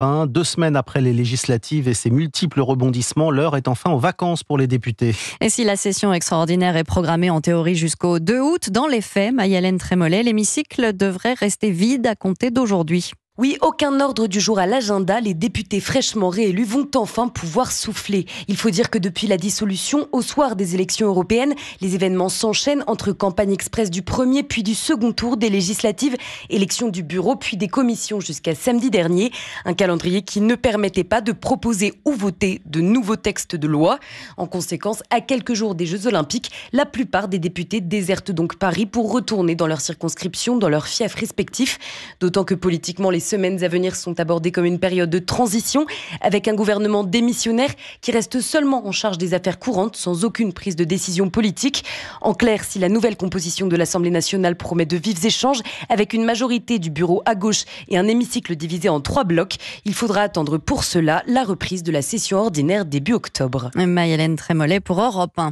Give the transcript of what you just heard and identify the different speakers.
Speaker 1: 2 semaines après les législatives et ses multiples rebondissements, l'heure est enfin aux vacances pour les députés.
Speaker 2: Et si la session extraordinaire est programmée en théorie jusqu'au 2 août, dans les faits, Maï-Hélène Trémollet, l'hémicycle devrait rester vide à compter d'aujourd'hui.
Speaker 3: Oui, aucun ordre du jour à l'agenda. Les députés fraîchement réélus vont enfin pouvoir souffler. Il faut dire que depuis la dissolution, au soir des élections européennes, les événements s'enchaînent entre campagne express du premier puis du second tour des législatives, élections du bureau puis des commissions jusqu'à samedi dernier. Un calendrier qui ne permettait pas de proposer ou voter de nouveaux textes de loi. En conséquence, à quelques jours des Jeux Olympiques, la plupart des députés désertent donc Paris pour retourner dans leur circonscription, dans leurs fiefs respectifs. D'autant que politiquement, les semaines à venir sont abordées comme une période de transition, avec un gouvernement démissionnaire qui reste seulement en charge des affaires courantes, sans aucune prise de décision politique. En clair, si la nouvelle composition de l'Assemblée nationale promet de vifs échanges, avec une majorité du bureau à gauche et un hémicycle divisé en 3 blocs, il faudra attendre pour cela la reprise de la session ordinaire début octobre.
Speaker 2: Maï-Hélène Trémollet pour Europe 1.